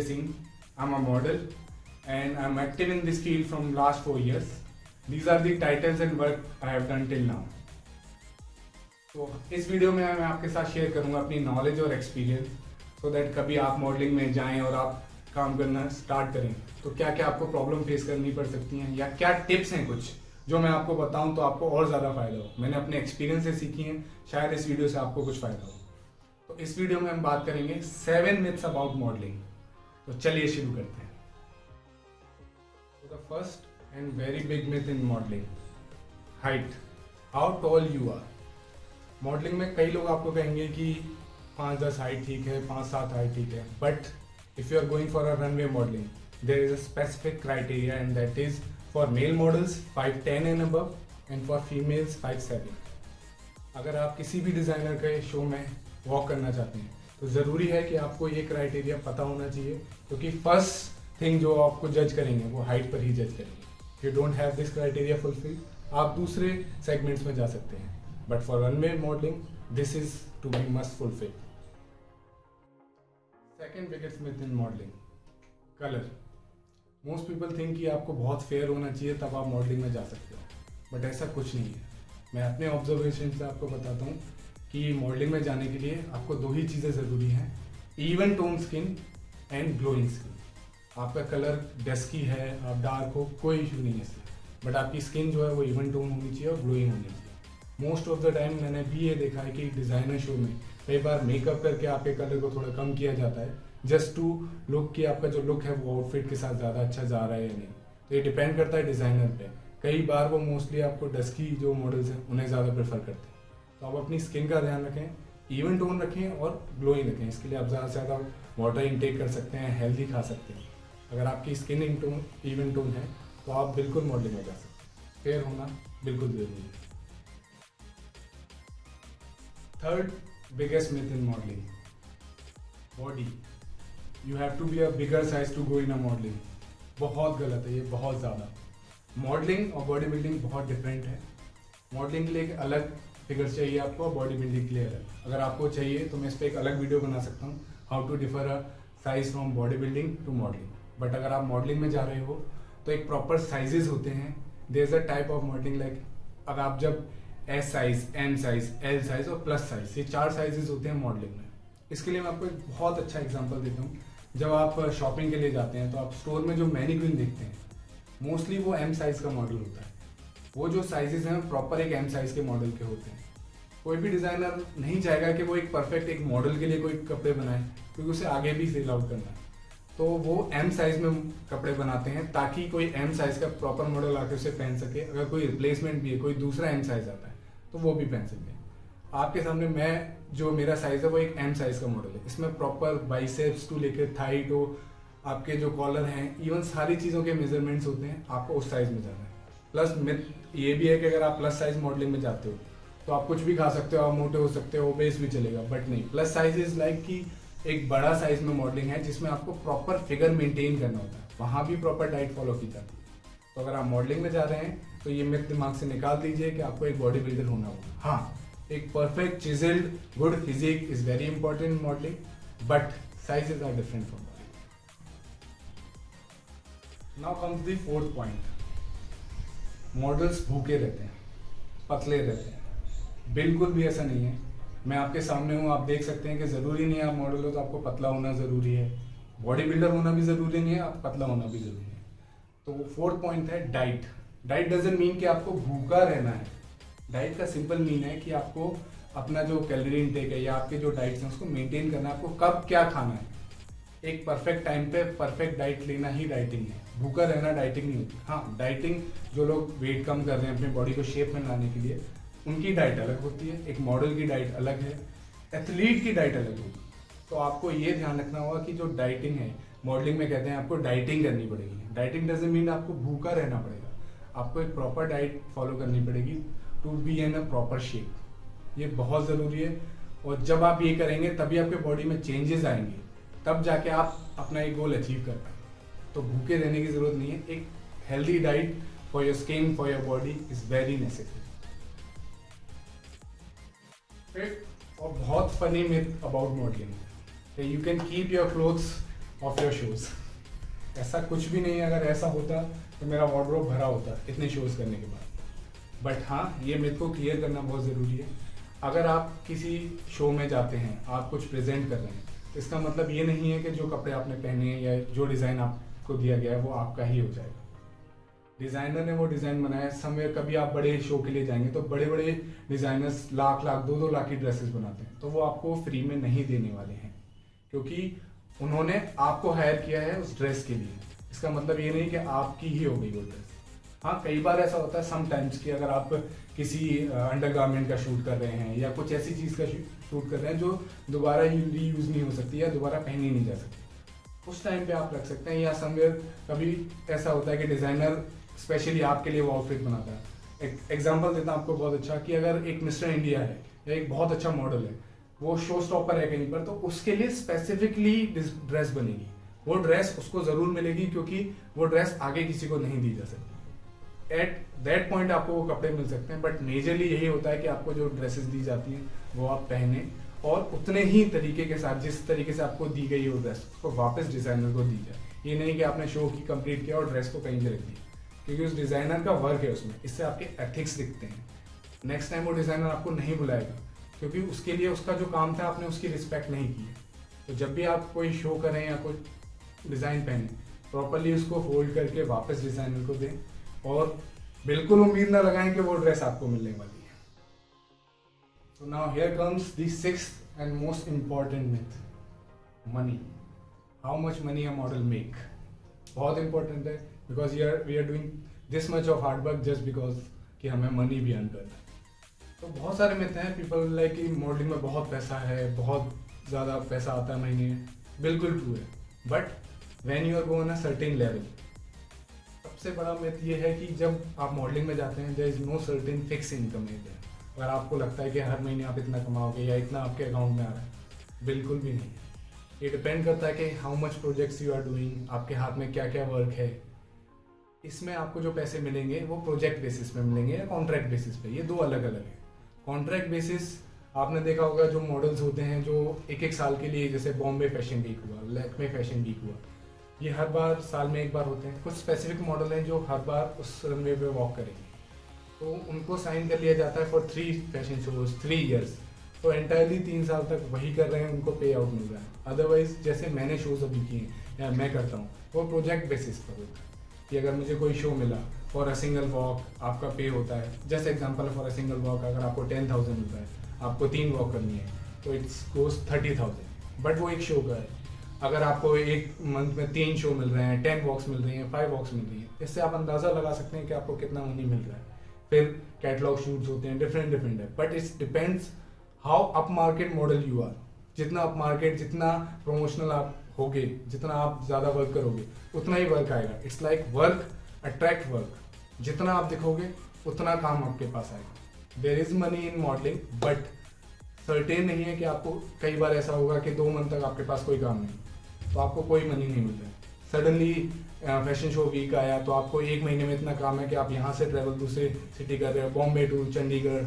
Singh. I'm a model and I'm active in this field from last 4 years. These are the titles and work I have done till now. तो इस video में मैं आपके साथ share करूंगा अपनी knowledge और एक्सपीरियंस, सो दैट कभी आप मॉडलिंग में जाएं और आप काम करना स्टार्ट करें तो क्या क्या आपको प्रॉब्लम फेस करनी पड़ सकती हैं, या क्या टिप्स हैं कुछ जो मैं आपको बताऊं तो आपको और ज़्यादा फायदा हो। मैंने अपने एक्सपीरियंस से सीखी हैं, शायद इस वीडियो से आपको कुछ फायदा हो। तो इस वीडियो में हम बात करेंगे 7 मिथ्स अबाउट मॉडलिंग। तो चलिए शुरू करते हैं। तो the first and very big myth in modelling, height, how tall you are. Modelling में कई लोग आपको कहेंगे कि 5'10" हाइट ठीक है, 5'7" हाइट ठीक है, but if you are going for a runway modelling there is a specific criteria and that is for male models 5'10" and above and for females 5'7". अगर आप किसी भी डिज़ाइनर के शो में वॉक करना चाहते हैं तो ज़रूरी है कि आपको ये क्राइटेरिया पता होना चाहिए, क्योंकि फर्स्ट थिंग जो आपको जज करेंगे वो हाइट पर ही जज करेंगे। You don't have this criteria fulfil, आप दूसरे सेगमेंट्स में जा सकते हैं, but for runway modelling this is to be must fulfil. Second biggest myth in modelling, colour. Most people think कि आपको बहुत फेयर होना चाहिए तब आप मॉडलिंग में जा सकते हो, बट ऐसा कुछ नहीं है। मैं अपने ऑब्जर्वेशन से आपको बताता हूँ कि मॉडलिंग में जाने के लिए आपको 2 ही चीज़ें ज़रूरी हैं, even tone skin and glowing skin. आपका कलर डस्की है, आप डार्क हो, कोई इशू नहीं है इससे, बट आपकी स्किन जो है वो इवन टोन होनी चाहिए और ग्लोइंग होनी चाहिए। मोस्ट ऑफ द टाइम मैंने भी ये देखा है कि डिज़ाइनर शो में कई बार मेकअप करके आपके कलर को थोड़ा कम किया जाता है, जस्ट टू लुक कि आपका जो लुक है वो आउटफिट के साथ ज़्यादा अच्छा जा रहा है या नहीं। तो ये डिपेंड करता है डिज़ाइनर पे। कई बार वो मोस्टली आपको डस्की जो मॉडल्स हैं उन्हें ज़्यादा प्रेफर करते हैं। तो आप अपनी स्किन का ध्यान रखें, इवन टोन रखें और ग्लोइंग रखें। इसके लिए आप ज़्यादा से ज़्यादा वाटर इनटेक कर सकते हैं, हेल्दी खा सकते हैं। अगर आपकी स्किन इवन टोन है तो आप बिल्कुल मॉडलिंग में जा सकते हैं। फेयर होना बिल्कुल जरूरी है। Third biggest myth in modelling, body. You have to be a bigger size to go in a modelling. बहुत गलत है ये, बहुत ज़्यादा। मॉडलिंग और बॉडी बिल्डिंग बहुत डिफरेंट है। मॉडलिंग के लिए एक अलग फिगर चाहिए आपको, बॉडी बिल्डिंग के लिए अलग। अगर आपको चाहिए तो मैं इस पर एक अलग वीडियो बना सकता हूँ, how to differ a size from body building to modelling. But अगर आप मॉडलिंग में जा रहे हो तो एक प्रॉपर साइजेस होते हैं। There is a type of modelling like, अगर आप जब S size, M size, L size और प्लस साइज, ये 4 साइजेस होते हैं मॉडलिंग में। इसके लिए मैं आपको एक बहुत अच्छा एग्जांपल देता हूँ। जब आप शॉपिंग के लिए जाते हैं तो आप स्टोर में जो मैनीक्विन देखते हैं मोस्टली वो एम साइज का मॉडल होता है। वो जो साइजेस हैं प्रॉपर एक एम साइज के मॉडल के होते हैं। कोई भी डिज़ाइनर नहीं चाहेगा कि वो एक परफेक्ट एक मॉडल के लिए कोई कपड़े बनाए, क्योंकि उसे आगे भी सेल आउट करना है। तो वो एम साइज में कपड़े बनाते हैं ताकि कोई एम साइज का प्रॉपर मॉडल आके उसे पहन सके। अगर कोई रिप्लेसमेंट भी है, कोई दूसरा एम साइज आता है तो वो भी पहन सकते हैं। आपके सामने मैं जो मेरा साइज है वो एक एम साइज का मॉडल है। इसमें प्रॉपर बाइसेप्स टू लेकर थाई टू आपके जो कॉलर हैं, इवन सारी चीज़ों के मेजरमेंट्स होते हैं। आपको उस साइज में जाना है। प्लस मिथ ये भी है कि अगर आप प्लस साइज मॉडलिंग में जाते हो तो आप कुछ भी खा सकते हो, आप मोटे हो सकते हो, ओबेस भी चलेगा, बट नहीं। प्लस साइज इज लाइक कि एक बड़ा साइज में मॉडलिंग है जिसमें आपको प्रॉपर फिगर मेंटेन करना होता है, वहाँ भी प्रॉपर डाइट फॉलो की जाती है। तो अगर आप मॉडलिंग में जा रहे हैं तो ये मिथ दिमाग से निकाल दीजिए कि आपको एक बॉडी बिल्डर होना होगा। हाँ, एक perfect chiselled good physique is very important in modelling, but sizes are different from body. Now comes the fourth point, models भूखे रहते हैं, पतले रहते हैं। बिल्कुल भी ऐसा नहीं है। मैं आपके सामने हूँ, आप देख सकते हैं कि ज़रूरी नहीं है आप मॉडल हो तो आपको पतला होना ज़रूरी है, बॉडी बिल्डर होना भी ज़रूरी नहीं है, आप पतला होना भी ज़रूरी है। तो फोर्थ पॉइंट है डाइट। डाइट डजंट मीन कि आपको भूखा रहना है। डाइट का सिंपल मीन है कि आपको अपना जो कैलोरी इनटेक है या आपके जो डाइट्स हैं उसको मेंटेन करना है। आपको कब क्या खाना है, एक परफेक्ट टाइम पे परफेक्ट डाइट लेना ही डाइटिंग है। भूखा रहना डाइटिंग नहीं होती। हाँ, डाइटिंग जो लोग वेट कम कर रहे हैं अपनी बॉडी को शेप में लाने के लिए, उनकी डाइट अलग होती है, एक मॉडल की डाइट अलग है, एथलीट की डाइट अलग होगी। तो आपको ये ध्यान रखना होगा कि जो डाइटिंग है, मॉडलिंग में कहते हैं आपको डाइटिंग करनी पड़ेगी। डाइटिंग डजंट मीन आपको भूखा रहना पड़ेगा, आपको एक प्रॉपर डाइट फॉलो करनी पड़ेगी to be in a proper shape. ये बहुत ज़रूरी है, और जब आप ये करेंगे तभी आपके बॉडी में चेंजेस आएंगे, तब जाके आप अपना एक गोल अचीव कर पाएंगे। तो भूखे रहने की ज़रूरत नहीं है। एक healthy diet for your skin, for your body is very necessary. Fifth और बहुत funny myth about modelling, you can keep your clothes of your shows. ऐसा कुछ भी नहीं है, अगर ऐसा होता तो मेरा वार्डरोब भरा होता इतने शोज करने के बाद। बट हाँ, ये मिथ को क्लियर करना बहुत ज़रूरी है। अगर आप किसी शो में जाते हैं, आप कुछ प्रेजेंट कर रहे हैं, तो इसका मतलब ये नहीं है कि जो कपड़े आपने पहने हैं या जो डिज़ाइन आपको दिया गया है वो आपका ही हो जाएगा। डिज़ाइनर ने वो डिज़ाइन बनाया। समय कभी आप बड़े शो के लिए जाएंगे तो बड़े बड़े डिज़ाइनर्स लाख लाख 2-2 लाख की ड्रेसेस बनाते हैं, तो वो आपको फ्री में नहीं देने वाले हैं, क्योंकि उन्होंने आपको हायर किया है उस ड्रेस के लिए। इसका मतलब ये नहीं कि आपकी ही हो गई वो ड्रेस। हाँ, कई बार ऐसा होता है समटाइम्स कि अगर आप किसी अंडरगारमेंट का शूट कर रहे हैं या कुछ ऐसी चीज़ का शूट कर रहे हैं जो दोबारा रीयूज़ नहीं हो सकती या दोबारा पहनी नहीं जा सकती, उस टाइम पे आप रख सकते हैं। या समवेयर कभी ऐसा होता है कि डिज़ाइनर स्पेशली आपके लिए वो आउटफिट बनाता है। एक एग्जांपल देता हूँ आपको बहुत अच्छा, कि अगर एक मिस्टर इंडिया है या एक बहुत अच्छा मॉडल है, वो शो स्टॉपर है कहीं पर, तो उसके लिए स्पेसिफिकली ड्रेस बनेगी। वो ड्रेस उसको ज़रूर मिलेगी, क्योंकि वो ड्रेस आगे किसी को नहीं दी जा सकती। एट दैट पॉइंट आपको वो कपड़े मिल सकते हैं, बट मेजरली यही होता है कि आपको जो ड्रेसेस दी जाती हैं वो आप पहने और उतने ही तरीके के साथ, जिस तरीके से आपको दी गई वो ड्रेस, उसको वापस डिज़ाइनर को दी जाए। ये नहीं कि आपने शो की कंप्लीट किया और ड्रेस को कहीं पे रख दिया, क्योंकि उस डिज़ाइनर का वर्क है उसमें, इससे आपके एथिक्स दिखते हैं। नेक्स्ट टाइम वो डिज़ाइनर आपको नहीं बुलाएगा, क्योंकि उसके लिए उसका जो काम था आपने उसकी रिस्पेक्ट नहीं की। तो जब भी आप कोई शो करें या कोई डिज़ाइन पहने, प्रॉपरली उसको होल्ड करके वापस डिज़ाइनर को दें, और बिल्कुल उम्मीद ना लगाएं कि वो ड्रेस आपको मिलने वाली है। So now here comes the sixth and most important myth, money. How much money a model make? बहुत important है, because we are doing this much of hard work just because कि हमें money भी earn करना है। तो बहुत सारे myth हैं, people like कि मॉडलिंग में बहुत पैसा है, बहुत ज़्यादा पैसा आता है महीने में। बिल्कुल ट्रू है, but when you are go on a certain level, सबसे बड़ा myth ये है कि जब आप मॉडलिंग में जाते हैं there is no certain fixed income है। अगर आपको लगता है कि हर महीने आप इतना कमाओगे या इतना आपके अकाउंट में आ रहा है, बिल्कुल भी नहीं। ये डिपेंड करता है कि how much projects you are doing, आपके हाथ में क्या क्या वर्क है। इसमें आपको जो पैसे मिलेंगे वो प्रोजेक्ट बेसिस पे मिलेंगे या कॉन्ट्रैक्ट बेसिस पे, ये दो अलग अलग है। कॉन्ट्रैक्ट बेसिस आपने देखा होगा, जो मॉडल्स होते हैं जो एक एक साल के लिए, जैसे बॉम्बे फैशन वीक हुआ, लैक्मे फैशन वीक हुआ, ये हर बार साल में एक बार होते हैं। कुछ स्पेसिफिक मॉडल हैं जो हर बार उस रनवे पे वॉक करेंगे, तो उनको साइन कर लिया जाता है फॉर 3 फैशन शोज 3 ईयर्स। तो एंटायरली 3 साल तक वही कर रहे हैं, उनको पे आउट मिल रहा है। अदरवाइज जैसे मैंने शोज अभी किए हैं या मैं करता हूँ, वो प्रोजेक्ट बेसिस पर होता है कि अगर मुझे कोई शो मिला फॉर अ सिंगल वॉक, आपका पे होता है। जैसे example for a single walk अगर आपको 10,000 मिलता है, आपको 3 वॉक करनी है, तो इट्स गोज 30,000, बट वो एक शो का है। अगर आपको एक मंथ में 3 शो मिल रहे हैं, 10 वॉक्स मिल रही हैं, 5 वॉक्स मिल रही हैं, इससे आप अंदाज़ा लगा सकते हैं कि आपको कितना मनी मिल रहा है। फिर कैटलॉग शूट्स होते हैं, डिफरेंट है, but it's depends how up market model you are. जितना अप मार्केट, जितना प्रमोशनल आप होगे, जितना आप ज़्यादा वर्क करोगे, उतना ही वर्क आएगा। It's like work attract work, जितना आप दिखोगे उतना काम आपके पास आएगा। There is money in modelling, but certain नहीं है कि आपको, कई बार ऐसा होगा कि 2 मंथ तक आपके पास कोई काम नहीं, तो आपको कोई मनी नहीं मिल रहा है। सडनली फैशन शो वीक आया तो आपको 1 महीने में इतना काम है कि आप यहाँ से ट्रैवल दूसरे सिटी कर रहे हो, बॉम्बे टू चंडीगढ़,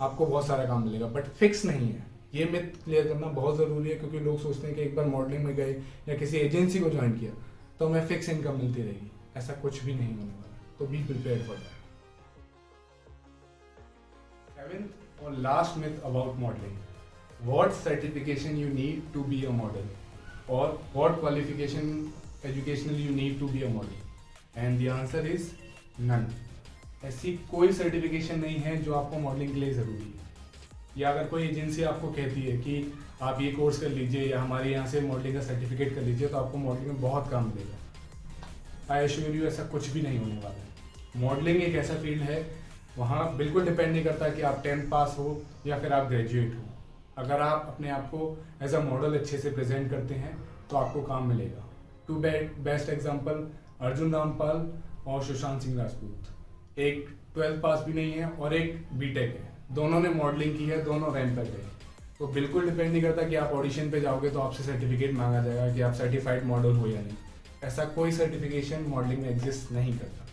आपको बहुत सारा काम मिलेगा, बट फिक्स नहीं है। ये मिथ क्लियर करना बहुत ज़रूरी है, क्योंकि लोग सोचते हैं कि एक बार मॉडलिंग में गए या किसी एजेंसी को ज्वाइन किया तो हमें फिक्स इनकम मिलती रहेगी। ऐसा कुछ भी नहीं होने वाला, तो be prepared for that. 7th और last myth about modelling, what certification you need to be a model, और what qualification educational you need to be a model, and the answer is none। ऐसी कोई certification नहीं है जो आपको modelling के लिए ज़रूरी है। या अगर कोई एजेंसी आपको कहती है कि आप ये कोर्स कर लीजिए या हमारे यहाँ से मॉडलिंग का सर्टिफिकेट कर लीजिए तो आपको मॉडलिंग में बहुत काम मिलेगा, आई एश्योर यू ऐसा कुछ भी नहीं होने वाला है। मॉडलिंग एक ऐसा फील्ड है, वहाँ बिल्कुल डिपेंड नहीं करता कि आप 10th पास हो या फिर आप ग्रेजुएट हो। अगर आप अपने आप को एज अ मॉडल अच्छे से प्रेजेंट करते हैं तो आपको काम मिलेगा। 2 बेस्ट एग्जाम्पल, अर्जुन रामपाल और सुशांत सिंह राजपूत। एक 12th पास भी नहीं है और एक बीटेक है, दोनों ने मॉडलिंग की है, दोनों रैंक पर गए। तो बिल्कुल डिपेंड नहीं करता कि आप ऑडिशन पे जाओगे तो आपसे सर्टिफिकेट मांगा जाएगा कि आप सर्टिफाइड मॉडल हो या नहीं। ऐसा कोई सर्टिफिकेशन मॉडलिंग में एग्जिस्ट नहीं करता।